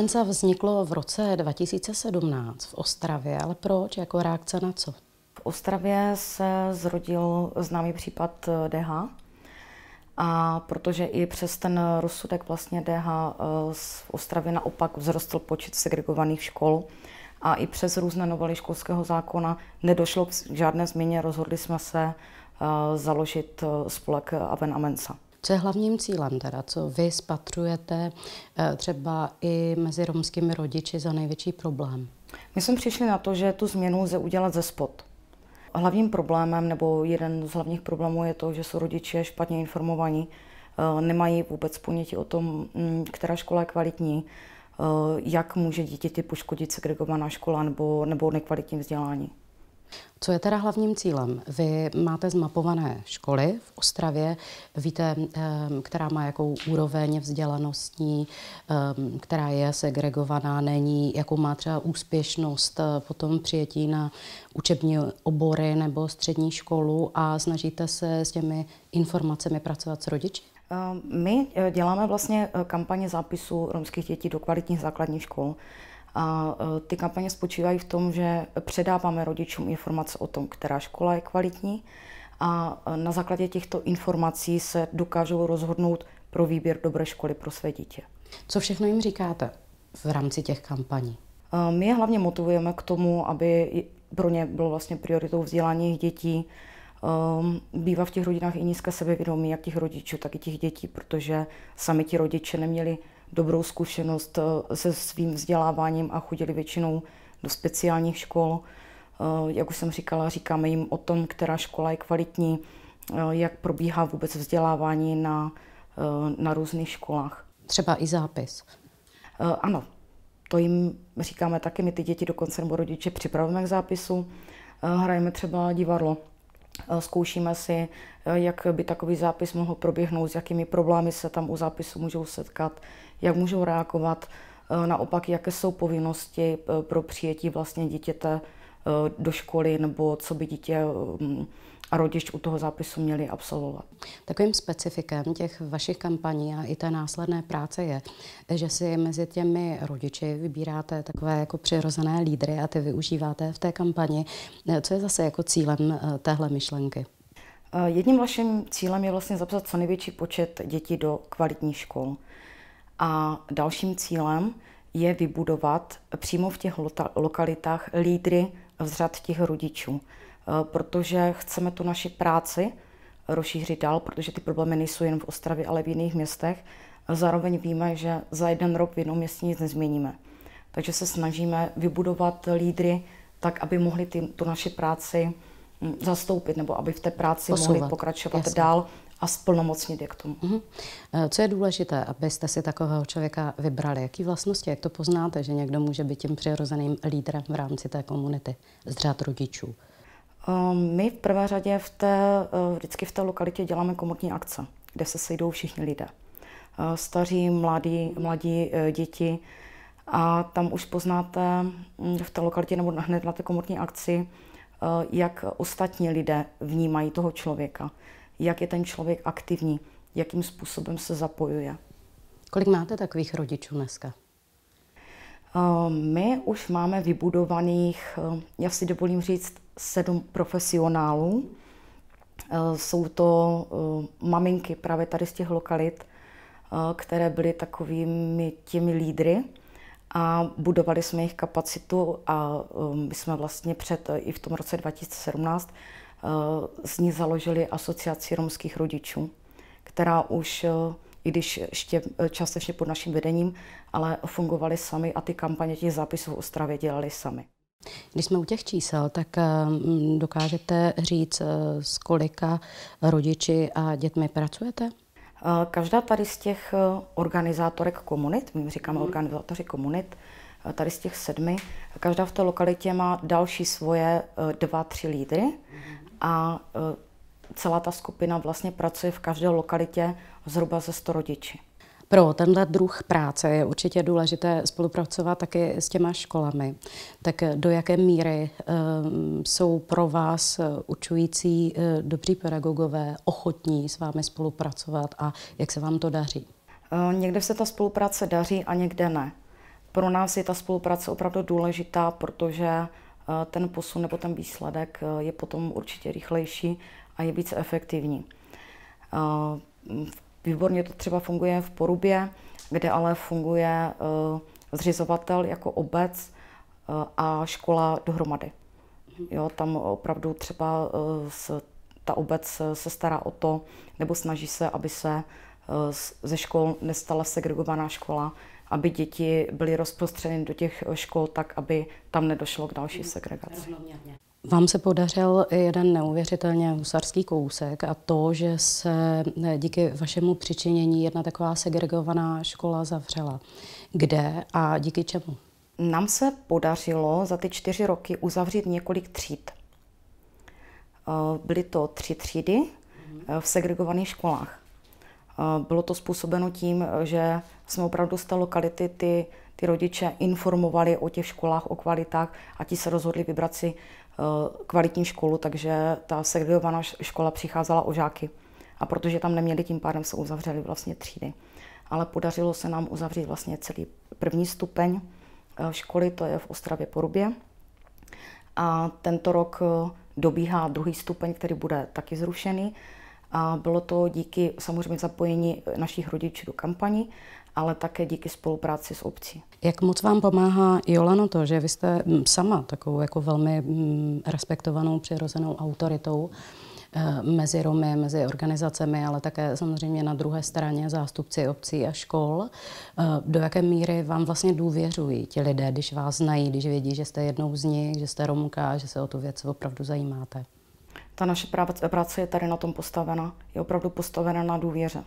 Amensa vzniklo v roce 2017 v Ostravě, ale proč? Jako reakce na co? V Ostravě se zrodil známý případ DH, a protože i přes ten rozsudek vlastně DH v Ostravě naopak vzrostl počet segregovaných škol a i přes různé novely školského zákona nedošlo k žádné změně, rozhodli jsme se založit spolek Aven Amensa. Co je hlavním cílem teda? Co vy spatřujete třeba i mezi romskými rodiči za největší problém? My jsme přišli na to, že tu změnu lze udělat ze spod. Hlavním problémem, nebo jeden z hlavních problémů je to, že jsou rodiče špatně informovaní, nemají vůbec ponětí o tom, která škola je kvalitní, jak může dítěti poškodit segregovaná škola nebo nekvalitní vzdělání. Co je teda hlavním cílem? Vy máte zmapované školy v Ostravě, víte, která má jakou úroveň vzdělanostní, která je segregovaná, není, jakou má třeba úspěšnost potom přijetí na učební obory nebo střední školu a snažíte se s těmi informacemi pracovat s rodiči? My děláme vlastně kampaně zápisu romských dětí do kvalitních základních škol. A ty kampaně spočívají v tom, že předáváme rodičům informace o tom, která škola je kvalitní a na základě těchto informací se dokážou rozhodnout pro výběr dobré školy pro své dítě. Co všechno jim říkáte v rámci těch kampaní? My je hlavně motivujeme k tomu, aby pro ně bylo vlastně prioritou vzdělání jejich dětí. Bývá v těch rodinách i nízké sebevědomí, jak těch rodičů, tak i těch dětí, protože sami ti rodiče neměli dobrou zkušenost se svým vzděláváním a chodili většinou do speciálních škol. Jak už jsem říkala, říkáme jim o tom, která škola je kvalitní, jak probíhá vůbec vzdělávání na různých školách. Třeba i zápis? Ano, to jim říkáme taky, my ty děti dokonce nebo rodiče připravujeme k zápisu, hrajeme třeba divadlo. Zkoušíme si, jak by takový zápis mohl proběhnout, s jakými problémy se tam u zápisu můžou setkat, jak můžou reagovat, naopak, jaké jsou povinnosti pro přijetí vlastně dítěte do školy, nebo co by dítě a rodič u toho zápisu měli absolvovat. Takovým specifikem těch vašich kampaní a i té následné práce je, že si mezi těmi rodiči vybíráte takové jako přirozené lídry a ty využíváte v té kampani. Co je zase jako cílem téhle myšlenky? Jedním naším cílem je vlastně zapsat co největší počet dětí do kvalitních škol. A dalším cílem je vybudovat přímo v těch lokalitách lídry z řad těch rodičů. Protože chceme tu naši práci rozšířit dál, protože ty problémy nejsou jen v Ostravě, ale v jiných městech. Zároveň víme, že za jeden rok v jednom městě nic nezměníme. Takže se snažíme vybudovat lídry tak, aby mohli tu naši práci zastoupit, nebo aby v té práci mohli pokračovat dál a splnomocnit je k tomu. Co je důležité, abyste si takového člověka vybrali? Jaký vlastnosti, jak to poznáte, že někdo může být tím přirozeným lídrem v rámci té komunity z řad rodičů? My v prvé řadě vždycky v té lokalitě děláme komunitní akce, kde se sejdou všichni lidé. Staří, mladí děti a tam už poznáte v té lokalitě nebo hned na té komunitní akci, jak ostatní lidé vnímají toho člověka, jak je ten člověk aktivní, jakým způsobem se zapojuje. Kolik máte takových rodičů dneska? My už máme vybudovaných, já si dovolím říct, 7 profesionálů. Jsou to maminky právě tady z těch lokalit, které byly takovými těmi lídry a budovali jsme jejich kapacitu a my jsme vlastně i v tom roce 2017 z nich založili asociaci romských rodičů, která už, i když ještě částečně pod naším vedením, ale fungovali sami a ty kampaně těch zápisů v Ostravě dělali sami. Když jsme u těch čísel, tak dokážete říct, s kolika rodiči a dětmi pracujete? Každá tady z těch organizátorek komunit, my říkáme organizátoři komunit, tady z těch 7, každá v té lokalitě má další svoje 2-3 lídry a celá ta skupina vlastně pracuje v každé lokalitě zhruba se 100 rodiči. Pro tenhle druh práce je určitě důležité spolupracovat taky s těma školami. Tak do jaké míry jsou pro vás učující dobří pedagogové ochotní s vámi spolupracovat a jak se vám to daří? Někde se ta spolupráce daří a někde ne. Pro nás je ta spolupráce opravdu důležitá, protože ten posun nebo ten výsledek je potom určitě rychlejší a je více efektivní. Výborně to třeba funguje v Porubě, kde ale funguje zřizovatel jako obec a škola dohromady. Jo, tam opravdu třeba ta obec se stará o to, nebo snaží se, aby se ze škol nestala segregovaná škola, aby děti byly rozprostřeny do těch škol tak, aby tam nedošlo k další segregaci. Vám se podařil jeden neuvěřitelně husarský kousek a to, že se díky vašemu přičinění jedna taková segregovaná škola zavřela. Kde a díky čemu? Nám se podařilo za ty 4 roky uzavřít několik tříd. Byly to 3 třídy v segregovaných školách. Bylo to způsobeno tím, že jsme opravdu z té lokality ty rodiče informovali o těch školách, o kvalitách a ti se rozhodli vybrat si kvalitní školu, takže ta segregovaná škola přicházela o žáky. A protože tam neměli, tím pádem se uzavřely vlastně třídy. Ale podařilo se nám uzavřít vlastně celý první stupeň školy, to je v Ostravě Porubě. A tento rok dobíhá druhý stupeň, který bude taky zrušený. A bylo to díky samozřejmě zapojení našich rodičů do kampaní, ale také díky spolupráci s obcí. Jak moc vám pomáhá, Jolano, to, že vy jste sama takovou jako velmi respektovanou, přirozenou autoritou mezi Romy, mezi organizacemi, ale také samozřejmě na druhé straně zástupci obcí a škol. Do jaké míry vám vlastně důvěřují ti lidé, když vás znají, když vědí, že jste jednou z nich, že jste Romka, že se o tu věc opravdu zajímáte? Ta naše práce je tady na tom postavena, je opravdu postavena na důvěře.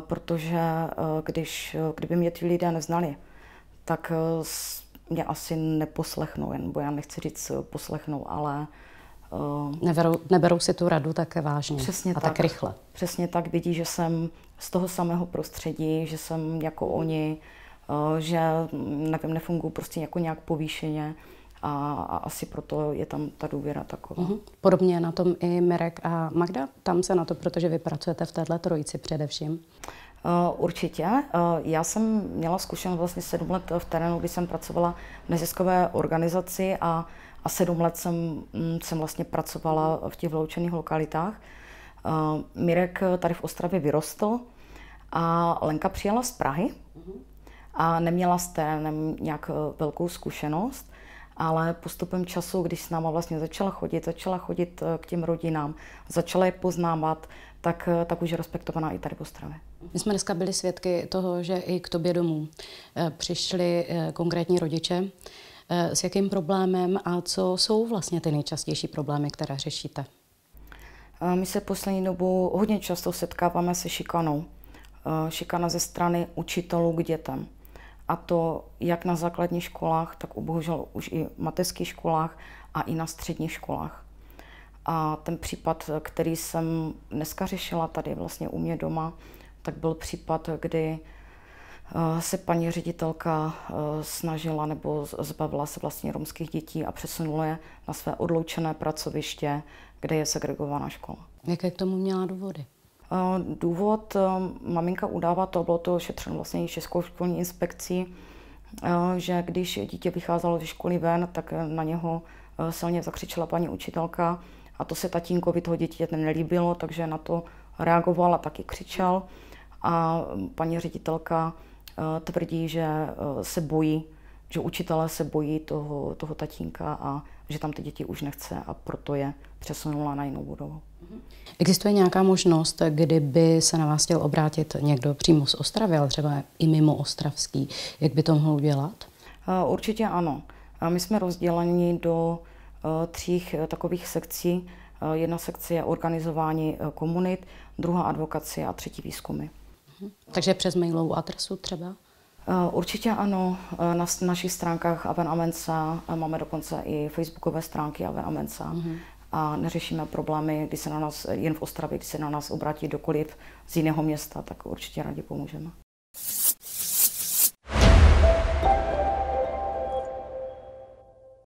Protože kdyby mě ti lidé neznali, tak mě asi neposlechnou, nebo já nechci říct poslechnou, ale Neberou si tu radu tak vážně přesně a tak rychle. Přesně tak, vidí, že jsem z toho samého prostředí, že jsem jako oni, že nevím, nefunguji prostě jako nějak povýšeně a asi proto je tam ta důvěra taková. Podobně na tom i Mirek a Magda? Tam se na to, protože vy pracujete v téhle trojici především. Určitě. Já jsem měla zkušenost vlastně 7 let v terénu, kdy jsem pracovala v neziskové organizaci a 7 let jsem vlastně pracovala v těch vyloučených lokalitách. Mirek tady v Ostravě vyrostl a Lenka přijela z Prahy a neměla z terénem nějak velkou zkušenost, ale postupem času, když s náma vlastně začala chodit k těm rodinám, začala je poznávat, tak už je respektovaná i tady v Ostravě. My jsme dneska byli svědky toho, že i k tobě domů přišli konkrétní rodiče. S jakým problémem a co jsou vlastně ty nejčastější problémy, které řešíte? My se poslední dobou hodně často setkáváme se šikanou. Šikana ze strany učitelů k dětem. A to jak na základních školách, tak bohužel už i mateřských školách a i na středních školách. A ten případ, který jsem dneska řešila tady vlastně u mě doma, tak byl případ, kdy se paní ředitelka snažila nebo zbavila se vlastně romských dětí a přesunula je na své odloučené pracoviště, kde je segregovaná škola. Jaké k tomu měla důvody? Důvod maminka udává, to bylo to šetřeno vlastně i Českou školní inspekcí, že když dítě vycházelo ze školy ven, tak na něho silně zakřičela paní učitelka a to se tatínkovi toho dítěte nelíbilo, takže na to reagoval a taky křičel a paní ředitelka tvrdí, že se bojí, že učitelé se bojí toho tatínka a že tam ty děti už nechce a proto je přesunula na jinou budovu. Existuje nějaká možnost, kdyby se na vás chtěl obrátit někdo přímo z Ostravy, ale třeba i mimo ostravský, jak by to mohl udělat? Určitě ano. My jsme rozděleni do 3 takových sekcí. Jedna sekce je organizování komunit, druhá advokacie a 3 výzkumy. Takže přes mailovou adresu třeba? Určitě ano. Na našich stránkách Aven a Mensa máme dokonce i facebookové stránky Aven a Mensa. A neřešíme problémy, kdy se na nás, jen v Ostravě, když se na nás obrátí kdokoliv z jiného města, tak určitě rádi pomůžeme.